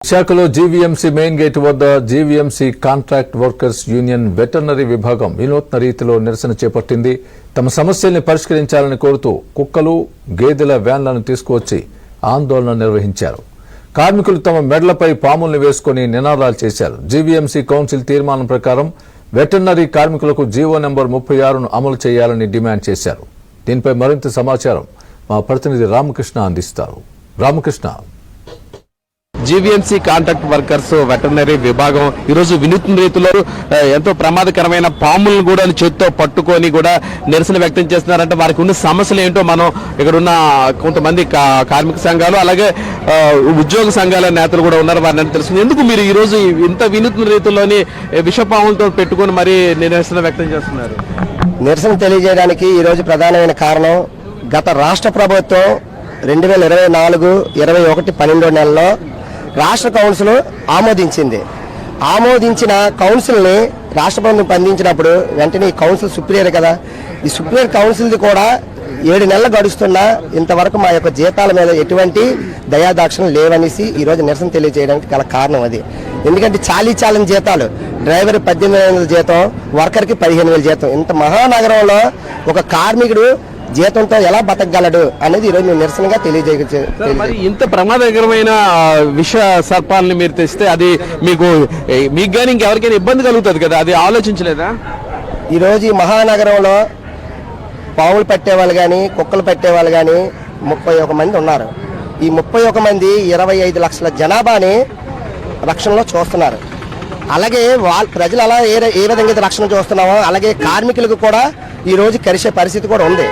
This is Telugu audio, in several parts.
విశాఖలో జీవీఎంసీ మెయిన్ గేట్ వద్ద GVMC contract workers union veterinary విభాగం వినూత్న రీతిలో నిరసన చేపట్టింది. తమ సమస్యల్ని పరిష్కరించాలని కోరుతూ కుక్కలు, గేదెల వ్యాన్లను తీసుకువచ్చి ఆందోళన నిర్వహించారు. కార్మికులు తమ మెడలపై పాముల్ని వేసుకుని నినాదాలు చేశారు. జీవీఎంసీ కౌన్సిల్ తీర్మానం ప్రకారం వెటర్నరీ కార్మికులకు జీవో నెంబర్ 36ను అమలు చేయాలని డిమాండ్ చేశారు. దీనిపై మరింత సమాచారం మా ప్రతినిధి రామకృష్ణ అందిస్తారు. Ramakrishna, GVMC contract workers veterinary విభాగం ఈరోజు వినూత్న రీతిలో ఎంతో ప్రమాదకరమైన పాములను కూడా చేత్తో పట్టుకొని కూడా నిరసన వ్యక్తం చేస్తున్నారంటే వారికి ఉన్న సమస్యలు ఏంటో మనం ఇక్కడ ఉన్న కొంతమంది కార్మిక సంఘాలు అలాగే ఉద్యోగ సంఘాల నేతలు కూడా ఉన్నారు, వారిని తెలుస్తుంది. ఎందుకు మీరు ఈ రోజు ఇంత వినూత్న రీతిలోని విషపాములతో పెట్టుకొని మరి నిరసన వ్యక్తం చేస్తున్నారు? నిరసన తెలియజేయడానికి ఈ రోజు ప్రధానమైన కారణం, గత రాష్ట్ర ప్రభుత్వం 2024, 21, 12 నెలల్లో రాష్ట్ర కౌన్సిల్ ఆమోదించిన కౌన్సిల్ని రాష్ట్ర ప్రభుత్వం స్పందించినప్పుడు వెంటనే ఈ కౌన్సిల్ సుప్రీరియర్ కదా, ఈ సుప్రీరియర్ కౌన్సిల్ది కూడా 7 నెలలు గడుస్తున్నా ఇంతవరకు మా యొక్క జీతాల మీద ఎటువంటి దయాదాక్షిణ్యం లేవనేసి ఈరోజు నిరసన తెలియజేయడానికి గల కారణం అది. ఎందుకంటే చాలీ జీతాలు, డ్రైవర్ 18,000 జీతం, వర్కర్కి 15,000 జీతం. ఇంత మహానగరంలో ఒక కార్మికుడు జీతంతో ఎలా బతకగలడు అనేది ఈరోజు మేము నిరసనగా తెలియజేయచ్చు. ఇంత ప్రమాదకరమైన విష సర్పాలని మీరు తెస్తే అది మీకు కానీ ఇంకెవరికైనా ఇబ్బంది కలుగుతుంది కదా, అది ఆలోచించలేదా? ఈరోజు ఈ మహానగరంలో పావులు పట్టేవాళ్ళు కానీ కుక్కలు పట్టేవాళ్ళు కానీ 31 మంది ఉన్నారు. ఈ 31 మంది 25 లక్షల జనాభాని రక్షణలో చూస్తున్నారు. అలాగే ప్రజలు అలా ఏ విధంగా రక్షణ చూస్తున్నామో అలాగే కార్మికులకు కూడా ఈ రోజు కరిసే పరిస్థితి కూడా ఉంది.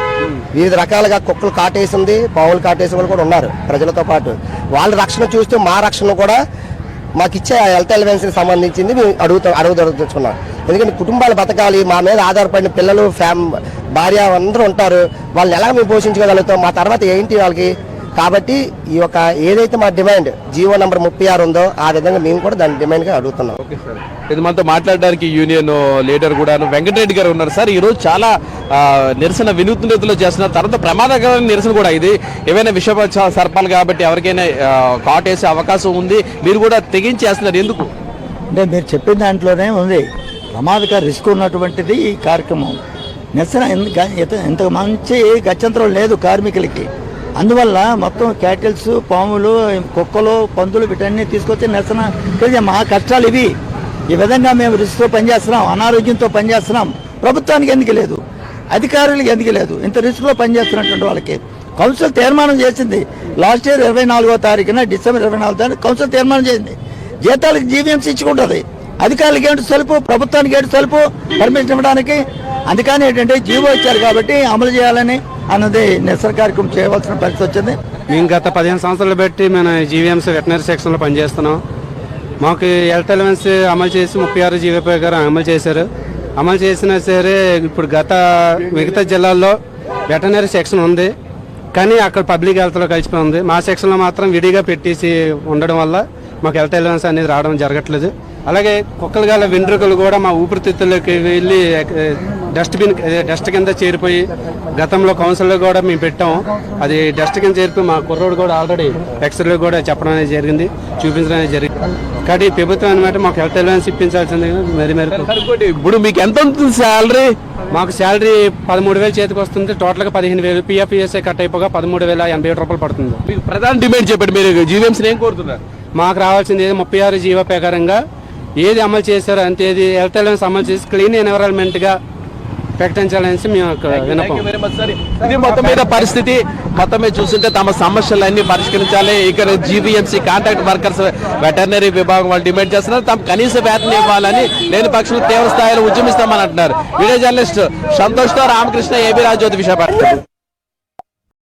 వివిధ రకాలుగా కుక్కలు కాటేసింది, పావులు కాటేసిన వాళ్ళు కూడా ఉన్నారు ప్రజలతో పాటు. వాళ్ళ రక్షణ చూస్తూ మా రక్షణ కూడా మాకు ఇచ్చే హెల్త్ అలవెన్స్కి సంబంధించింది మేము అడుగుతున్నాం. ఎందుకంటే కుటుంబాలు బతకాలి, మా మీద ఆధారపడిన పిల్లలు, భార్య అందరూ ఉంటారు. వాళ్ళని ఎలా మేము పోషించగలుగుతాం, మా తర్వాత ఏంటి వాళ్ళకి. కాబట్టి ఈ యొక్క ఏదైతే మా డిమాండ్ జీవో నెంబర్ 36 ఉందో ఆ విధంగా మేము కూడా దాని డిమాండ్గా అడుగుతున్నాం. ఇది మనతో మాట్లాడడానికి యూనియన్ లీడర్ కూడా వెంకటరెడ్డి గారు ఉన్నారు. సార్, ఈ రోజు చాలా నిరసన వినూత్న రీతిలో చేస్తున్నారు. తర్వాత ప్రమాదకరమైన నిరసన కూడా ఇది. ఏవైనా విష సర్పాలు కాబట్టి ఎవరికైనా కాటేసే అవకాశం ఉంది, మీరు కూడా తెగించేస్తున్నారు. ఎందుకు అంటే మీరు చెప్పిన దాంట్లోనే ఉంది ప్రమాదకర రిస్క్ ఉన్నటువంటిది ఈ కార్యక్రమం. నిరసన ఇంత మంచి గత్యంతరం లేదు కార్మికులకి. అందువల్ల మొత్తం క్యాటిల్స్, పాములు, కుక్కలు, పందులు వీటన్నీ తీసుకొచ్చి నిరసన మా కష్టాలు ఇవి. ఈ విధంగా మేము రిస్క్తో పనిచేస్తున్నాం, అనారోగ్యంతో పనిచేస్తున్నాం. ప్రభుత్వానికి ఎందుకు లేదు, అధికారులకు ఎందుకు లేదు, ఇంత రిస్క్లో పనిచేస్తున్నటువంటి వాళ్ళకి. కౌన్సిల్ తీర్మానం చేసింది లాస్ట్ ఇయర్ 24వ తారీఖున, డిసెంబర్ 24వ తారీఖు కౌన్సిల్ తీర్మానం చేసింది. జీతాలకు జీవీఎంసీ ఇచ్చుకుంటుంది, అధికారులకి ఏంటి సలుపు, ప్రభుత్వానికి ఏంటి సలుపు పర్మిషన్ ఇవ్వడానికి. అందుకని ఏంటంటే జీవో ఇచ్చారు కాబట్టి అమలు చేయాలని అన్నది నిరసన కార్యక్రమం చేయవలసిన పరిస్థితి వచ్చింది. మేము గత 15 సంవత్సరాలు బట్టి మన జీవీఎంసీ వెటనరీ సెక్షన్లో పనిచేస్తున్నాం. మాకు హెల్త్ అలవెన్స్ అమలు చేసి 36 జీవో ప్రకారం అమలు చేశారు. అమలు చేసినా సరే ఇప్పుడు మిగతా జిల్లాల్లో వెటనరీ సెక్షన్ ఉంది, కానీ అక్కడ పబ్లిక్ హెల్త్లో కలిసిపోయి ఉంది. మా సెక్షన్లో మాత్రం విడిగా పెట్టేసి ఉండడం వల్ల మాకు హెల్త్ అలవెన్స్ అనేది రావడం జరగట్లేదు. అలాగే కుక్కలు గల వెంట్రుకలు కూడా మా ఊపిరితిత్తుల్లోకి వెళ్ళి డస్ట్ కింద చేరిపోయి గతంలో కౌన్సిల్లో కూడా మేము పెట్టాము. అది డస్ట్ కింద చేరిపోయి మా కుర్రోడు కూడా ఆల్రెడీ ఎక్స్రే కూడా చెప్పడం అనేది జరిగింది, చూపించడం అనేది జరిగింది. కాబట్టి ప్రభుత్వం అనమాట మాకు హెల్త్ అలవెన్స్ ఇప్పించాల్సింది. మరి ఇప్పుడు మీకు ఎంత ఉంటుంది శాలరీ? మాకు శాలరీ 13,000 చేతికి వస్తుంది. టోటల్గా 15,000 పిఎఫ్ఈఎస్ఐ కట్ అయిపోగా 13,087 రూపాయలు పడుతుంది. మీకు ప్రధాన డిమాండ్ చెప్పండి, మీరు జీవీఎంసీని ఏం కోరుతున్నారు? మాకు రావాల్సింది 36 జీవో ప్రకారంగా ఏది అమలు చేశారో అంతే, ఏది హెల్త్ అలవెన్స్ అమలు చేసి క్లీన్ ఎన్విరాన్మెంట్గా ప్రకటించాలనేసి మేము వినపం. ఇది మొత్తం మీద పరిస్థితి. మొత్తం మీద చూస్తుంటే తమ సమస్యలన్నీ పరిష్కరించాలి. ఇక్కడ జీవీఎంసీ కాంట్రాక్ట్ వర్కర్స్ వెటర్నరీ విభాగం వాళ్ళు డిమాండ్ చేస్తున్నారు. తమ కనీస వేతనం ఇవ్వాలని, లేని పక్షులు తీవ్ర స్థాయిలో ఉద్యమిస్తామని అంటున్నారు. వీడియో జర్నలిస్ట్ సంతోష్తో రామకృష్ణ, ఏబీ రాజ్యోతి, విశాఖపట్నం.